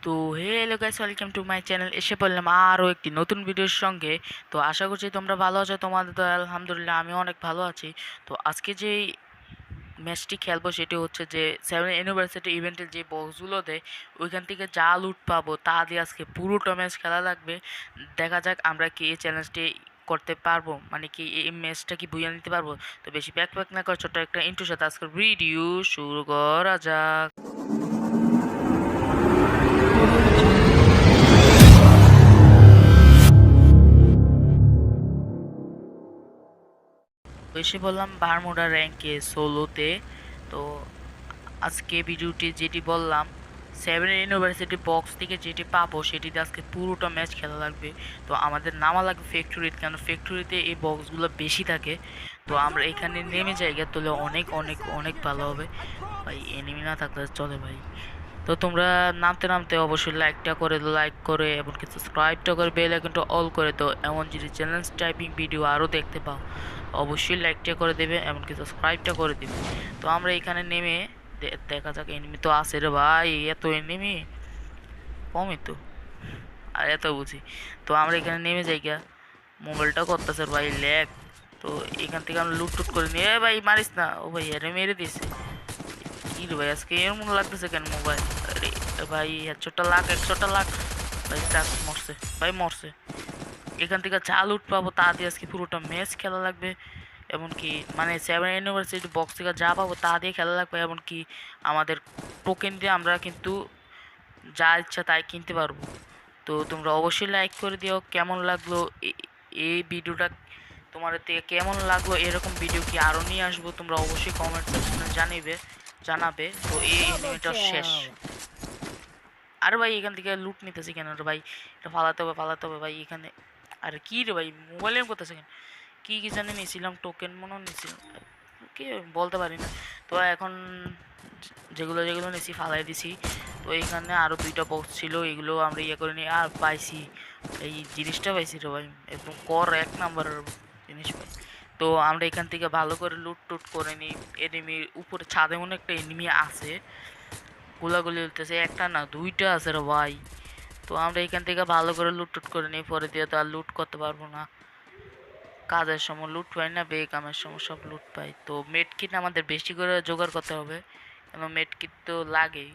তো hello guys, welcome to my channel. এসে পড়লাম আরও একটি নতুন ভিডিওর সঙ্গে। তো আশা করছি তোমরা ভালো আছো। তোমাদের তো আলহামদুলিল্লাহ আমি অনেক ভালো আছি। তো আজকে যে ম্যাচটি খেলবো সেটি হচ্ছে যে 7 ইউনিভার্সিটি ইভেন্টের যে বক্সগুলো দেয় ওইখান থেকে যা লুট পাবো তা দিয়ে আজকে পুরোটা ম্যাচ খেলা লাগবে। দেখা যাক আমরা কি এই চ্যালেঞ্জটি করতে পারবো, মানে কি এই ম্যাচটা কি বুঝে নিতে পারবো। তো বেশি প্যাক প্যাক না করে ছোট্ট একটা ইন্ট্রোর সাথে আজকের ভিডিও শুরু করা যাক। এসে বললাম বারমুডা র্যাঙ্কে সোলোতে। তো আজকে ভিডিওটি যেটি বললাম 7 ইউনিভার্সিটি বক্স থেকে যেটি পাবো সেটিতে আজকে পুরোটা ম্যাচ খেলা লাগবে। তো আমাদের নামা লাগবে ফ্যাক্টরিতে, কারণ ফ্যাক্টরিতে এই বক্সগুলো বেশি থাকে। তো আমরা এখানে নেমে জায়গা তুলে অনেক অনেক অনেক ভালো হবে ভাই। এনিমি না থাকলে চলে ভাই। তো তোমরা নামতে নামতে অবশ্যই লাইক করে এবং সাবস্ক্রাইবটা করে বেল আইকনটা অল করে দাও। এমন যদি চ্যালেঞ্জ টাইপিং ভিডিও আরও দেখতে পাও অবশ্যই লাইকটা করে দেবে, এমনকি সাবস্ক্রাইবটা করে দেবে। তো আমরা এখানে নেমে দেখা যাক। এনিমি তো আছে রে ভাই, এত এনিমি কমই তো, আর এত বুঝি। তো আমরা এখানে নেমে যাই গা। মোবাইলটা করতেছে ভাই ল্যাগ। তো এখান থেকে আমরা লুট টুট করে নিয়ে ভাই মারিস না। ও ভাই আরে মেরে দিয়েছে কি রে ভাই, আজকে এর মনে লাগতেছে কেন মোবাইল। আরে ভাই 100টা লাখ ভাই, চাক মরছে ভাই, মরছে। এখান থেকে যা লুট পাবো তা দিয়ে আজকে পুরোটা ম্যাচ খেলা লাগবে। এমনকি মানে 7 ইউনিভার্সিটি বক্স থেকে যা পাবো তা দিয়ে খেলা লাগবে। এমনকি আমাদের টোকেন দিয়ে আমরা কিন্তু যা ইচ্ছা তাই কিনতে পারবো। তো তোমরা অবশ্যই লাইক করে দিও। কেমন লাগলো এই ভিডিওটা, তোমাদের থেকে কেমন লাগলো, এরকম ভিডিও কি আরও নিয়ে আসবো তোমরা অবশ্যই কমেন্ট সেকশনে জানাবে। তো এই এনিমিটা শেষ। আরে ভাই এখান থেকে লুট নিতেছি কেন রে ভাই, এটা ফালাতে হবে ভাই এখানে। আরে কি রে ভাই, মোবাইলে করতেছে কেন, কি কি জানি নিয়েছিলাম, টোকেন মনে নিয়েছিলাম কি বলতে পারি না। তো এখন যেগুলো যেগুলো নিয়েছি ফালাই দিছি। তো এইখানে আরও 2টা বক্স ছিল, এগুলো আমরা ইয়ে করে নিই। আর পাইছি এই জিনিসটা, পাইছি রে ভাই, একদম এক নাম্বারের জিনিস পাই। তো আমরা এখান থেকে ভালো করে লুট টুট করে নিই। এনিমির উপরে ছাদে মনে একটা এনিমি আছে, গোলাগুলি উঠতেছে, একটা না 2টা আছে রে ভাই। তো আমরা এখান থেকে ভালো করে লুট টুট করে নিই, পরে দিয়ে তো আর লুট করতে পারবো না। কাজের সময় লুট পাই না, বেকামের সময় সব লুট পাই। তো মেড কিট আমাদের বেশি করে জোগাড় করতে হবে, কেন মেড কিট তো লাগেই।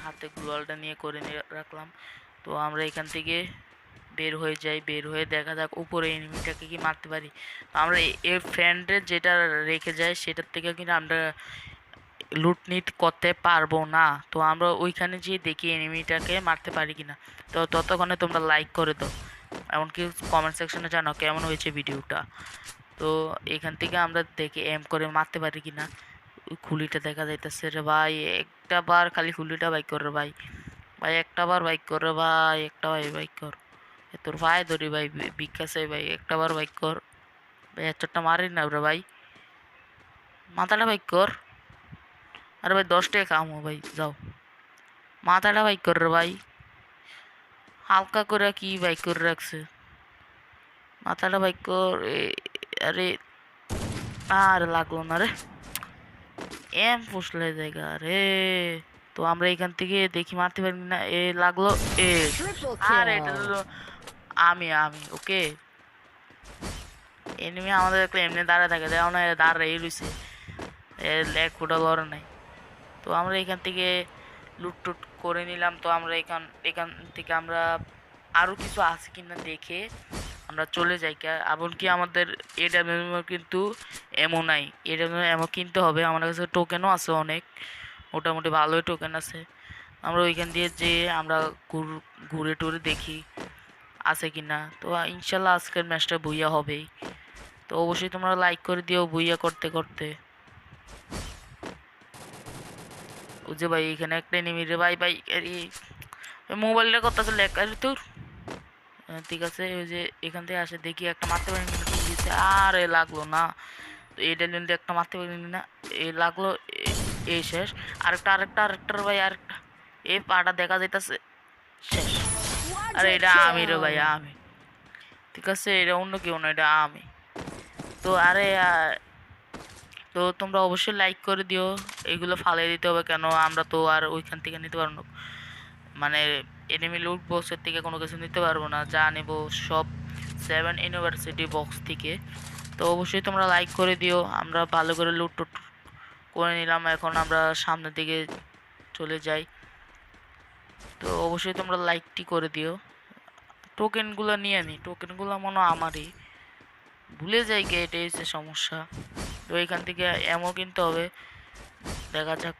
হাতে গ্লোয়ালটা নিয়ে করে রাখলাম। তো আমরা এখান থেকে বের হয়ে যাই, বের হয়ে দেখা যাক উপরে এনিমিটাকে কি মারতে পারি। আমরা এর ফ্রেন্ডের যেটা রেখে যাই সেটার থেকে কিন্তু আমরা লুটনিট করতে পারবো না। তো আমরা ওইখানে যেয়ে দেখি এনিমিটাকে মারতে পারি কিনা। তো ততক্ষণে তোমরা লাইক করে দাও, এমনকি কমেন্ট সেকশনে জানাও কেমন হয়েছে ভিডিওটা। তো এখান থেকে আমরা দেখি এম করে মারতে পারি কিনা। ওই খুলিটা দেখা যাইতেছে রে ভাই, একটা বার খালি খুলিটা বাইক কর রে ভাই। ভাই একটা বার বাইক কর রে ভাই, একটা ভাই বাইক কর। তোর ভাই ধরি ভাই, বিকাশে ভাই একটা বার বাইক কর ভাই। চোটটা মারি না রে ভাই, মাথাটা বাইক কর। আরে ভাই 10 টাকা খামো ভাই, যাও মাথাটা বাইক কর রে ভাই। হালকা করে কি বাইক করে রাখছে, মাথাটা বাইক কর। আরে আর লাগলো না রে, এম ফুসলে জায়গা রে। তো আমরা এখান থেকে দেখি মারতে পারি না, এ লাগলো এ। আর এটা হলো আমি ওকে। এনিমি আমাদের দেখলে এমনি দাঁড়ায় থাকে, দেখো না দাঁড়াই রয়েছে, এর লেগ ফুটা লড়ে নাই। তো আমরা এখান থেকে লুট টুট করে নিলাম। তো আমরা এখান এখান থেকে আমরা আরও কিছু আছে কিনা দেখে আমরা চলে যাই। এমনকি আমাদের এডাব্লিউ কিন্তু এমও নাই, এডাব্লিউ এমও কিনতে হবে। আমার কাছে টোকেনও আছে অনেক, মোটামুটি ভালোই টোকেন আছে। আমরা ওইখান দিয়ে যেয়ে আমরা ঘুরে টুরে দেখি আছে কিনা। তো ইনশাল্লাহ আজকের ম্যাচটা বুইয়া হবেই। তো অবশ্যই তোমরা লাইক করে দিও বুইয়া করতে করতে। ও যে ভাই এখানে একটা এনিমি রে ভাই, মোবাইলটা করতেছে লেখ আর তোর। ঠিক আছে, ওই যে এখান থেকে আসে দেখি একটা মারতে পারি না, আর এ লাগলো না। তো এটা কিন্তু একটা মারতে পারি না, এ লাগলো এ শেষ। আরেকটা রে ভাই, আরেকটা এই পাটা দেখা যাইতেছে শেষ। আরে এটা আমি রে ভাই, আমি। ঠিক আছে, এটা অন্য কেউ না, এটা আমি। তো আরে তো তোমরা অবশ্যই লাইক করে দিও। এগুলো ফালিয়ে দিতে হবে, কেন আমরা তো আর ওইখান থেকে নিতে পারবো না। মানে এনিমি লুট বক্সের থেকে কোনো কিছু নিতে পারবো না, যা নেব সব 7 ইউনিভার্সিটি বক্স থেকে। তো অবশ্যই তোমরা লাইক করে দিও। আমরা ভালো করে লুট টুট করে নিলাম, এখন আমরা সামনের দিকে চলে যাই। তো অবশ্যই তোমরা লাইকটি করে দিও। টোকেনগুলো নিয়ে নিই, টোকেনগুলো মনে হয় আমারই, ভুলে যাই গে, এটাই হচ্ছে সমস্যা। তো এখান থেকে এমও কিনতে হবে, দেখা যাক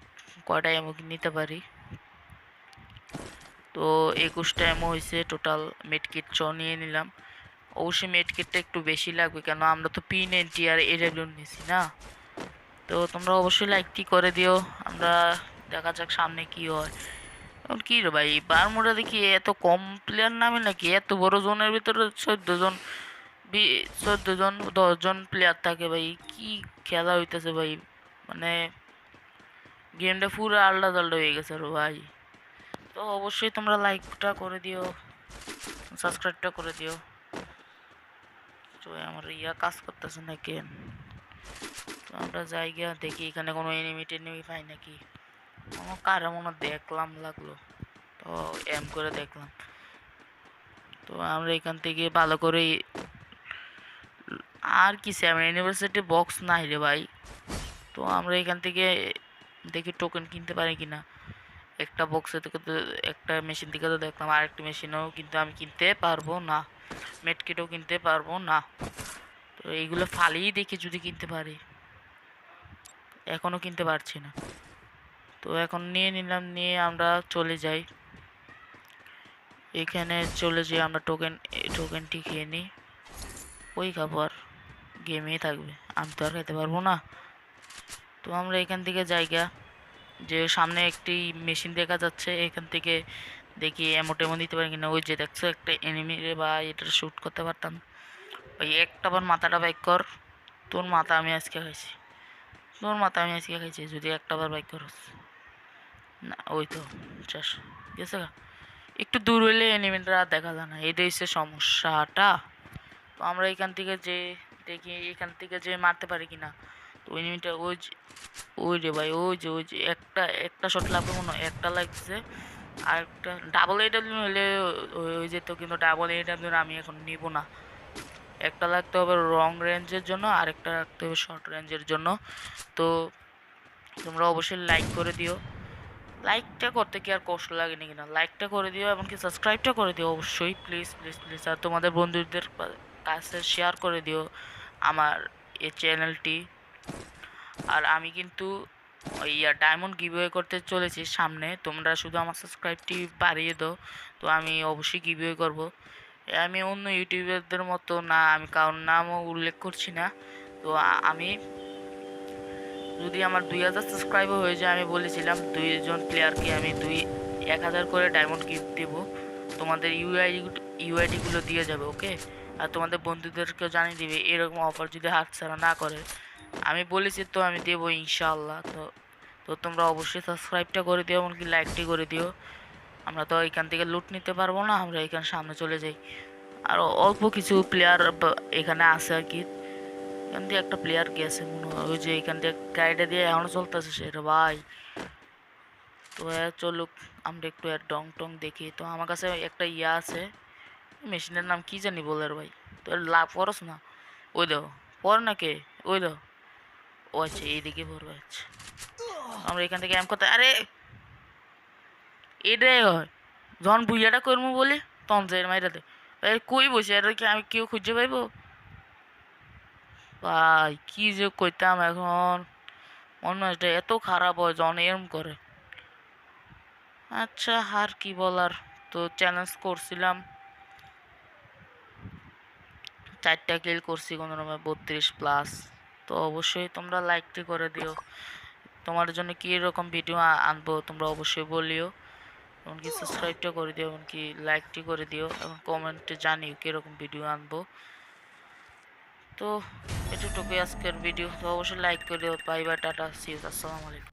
কয়টা এমও নিতে পারি। তো 21টা এমও হয়েছে টোটাল। মেডকিট নিয়ে নিলাম। অবশ্যই মেডকিটটা একটু বেশি লাগবে, কেন আমরা তো P90 আর AW নিয়েছি না। তো তোমরা অবশ্যই লাইকটি করে দিও। আমরা দেখা যাক সামনে কি হয়। এখন কি রে ভাই, বারমুডা দেখি এত কম প্লেয়ার নামে নাকি? এত বড় জোনের ভিতরে 14 জন 14 জন 10 জন প্লেয়ার থাকে ভাই, কি খেলা হইতেছে ভাই। মানে গেমটা পুরো আলাদা আলাদা হয়ে গেছে রে ভাই। তো অবশ্যই তোমরা লাইকটা করে দিও, সাবস্ক্রাইবটা করে দিও। তো আমার কাজ করতেছে না কেন? তো আমরা জায়গা দেখি এখানে কোনো এনিমি টেনিমি পাই নাকি। আমার কার মনে দেখলাম লাগলো, তো এম করে দেখলাম। তো আমরা এখান থেকে ভালো করে আর কি 7 ইউনিভার্সিটি বক্স নাই রে ভাই। তো আমরা এখান থেকে দেখি টোকেন কিনতে পারি কিনা। একটা বক্সে থেকে তো একটা মেশিন থেকে তো দেখলাম, আরেকটা মেশিনও কিন্তু আমি কিনতে পারবো না, মেডকিটও কিনতে পারবো না। তো এইগুলো ফালিয়ে দেখি যদি কিনতে পারি, এখনও কিনতে পারছি না। তো এখন নিয়ে নিলাম, নিয়ে আমরা চলে যাই। এখানে চলে যাই আমরা, টোকেনটি খেয়ে নিই। ওই খাবার গেমেই থাকবে, আমি তো আর খেতে পারবো না। তো আমরা এখান থেকে জায়গা যে সামনে একটি মেশিন দেখা যাচ্ছে, এখান থেকে দেখি এমো টেমো দিতে পারি কিনা। ওই যে দেখছো একটা এনিমি রে ভাই, এটা শ্যুট করতে পারতাম। ওই একটা বার মাথাটা বাইক কর, তোর মাথা আমি আজকে খাইছি, তোর মাথা আমি আজকে খাইছি যদি একটা বার বাইক করস না। ওই তো চাষ গেছে গা। একটু দূর হইলে এনিমিটা দেখা যায় না, এটাই হচ্ছে সমস্যাটা। তো আমরা এখান থেকে যে দেখি এখান থেকে যে মারতে পারি কিনা। তো এনিমিটা ওই রে ভাই, ওই যে একটা একটা শট লাগবে মনে হয়, একটা লাগছে। আর একটা ডাবল AW হলে ওই যেত, কিন্তু ডাবল AW আমি এখন নিব না। একটা লাগতে হবে লং রেঞ্জের জন্য, আর একটা রাখতে হবে শর্ট রেঞ্জের জন্য। তো তোমরা অবশ্যই লাইক করে দিও। লাইকটা করতে কি আর কষ্ট লাগে নাকি না, লাইকটা করে দিও, এমনকি সাবস্ক্রাইবটা করে দিও অবশ্যই, প্লিজ প্লিজ প্লিজ। আর তোমাদের বন্ধুদের কাছে শেয়ার করে দিও আমার এই চ্যানেলটি। আর আমি কিন্তু ওই ডায়মন্ড গিভওয়ে করতে চলেছি সামনে, তোমরা শুধু আমার সাবস্ক্রাইবটি বাড়িয়ে দাও, তো আমি অবশ্যই গিভওয়ে করব। আমি অন্য ইউটিউবারদের মতো না, আমি কারোর নামও উল্লেখ করছি না। তো আমি যদি আমার 2000 সাবস্ক্রাইবার হয়ে যায়, আমি বলেছিলাম 2 জন প্লেয়ারকে আমি 1000 করে ডায়মন্ড গিফট দেবো। তোমাদের ইউআইডিগুলো দিয়ে যাবে, ওকে? আর তোমাদের বন্ধুদেরকেও জানিয়ে দিবে, এরকম অফার যদি হাতছাড়া না করে। আমি বলেছি তো আমি দেবো ইনশাআল্লাহ। তো তো তোমরা অবশ্যই সাবস্ক্রাইবটা করে দিও, এমনকি লাইকটি করে দিও। আমরা তো এখান থেকে লুট নিতে পারবো না, আমরা এখানে সামনে চলে যাই। আর অল্প কিছু প্লেয়ার এখানে আছে আর কি। এখান দিয়ে একটা প্লেয়ার গেছে মনে হয়, ওই যে এখান দিয়ে গাড়িটা দিয়ে এখনো চলতেছে সেটা ভাই। তো চলুক, আমরা একটু ডং টং দেখি। তো আমার কাছে একটা আছে, মেশিনের নাম কি জানি বলে ভাই। তো লাভ পড়স না, ওই দাও পড় না কে, ওই দাও। ও আচ্ছা এইদিকে পড়বে, আচ্ছা। আমরা এখান থেকে করতে, আরে এটাই হয় যখন বুইয়াটা করবো বলি তখন যে মাইরাতে কই বসে, এটা কি আমি কেউ খুঁজে পাইবো ভাই? কি যে কইতাম এখন, মনে হয় এত খারাপ হয় যখন এরম করে। আচ্ছা আর কি বলার। তো চ্যালেঞ্জ করছিলাম, 4টা কিল করছি কোনো রকম 32+। তো অবশ্যই তোমরা লাইকটি করে দিও। তোমার জন্য কি এরকম ভিডিও আনবো তোমরা অবশ্যই বলিও, এমনকি সাবস্ক্রাইবটা করে দিও, এমনকি লাইকটি করে দিও, এবং কমেন্টে জানিও কীরকম ভিডিও আনবো। তো এতটুকুই আজকের ভিডিও। তো অবশ্যই লাইক করে দিও। Bye bye, tata, see you, আসসালামু আলাইকুম।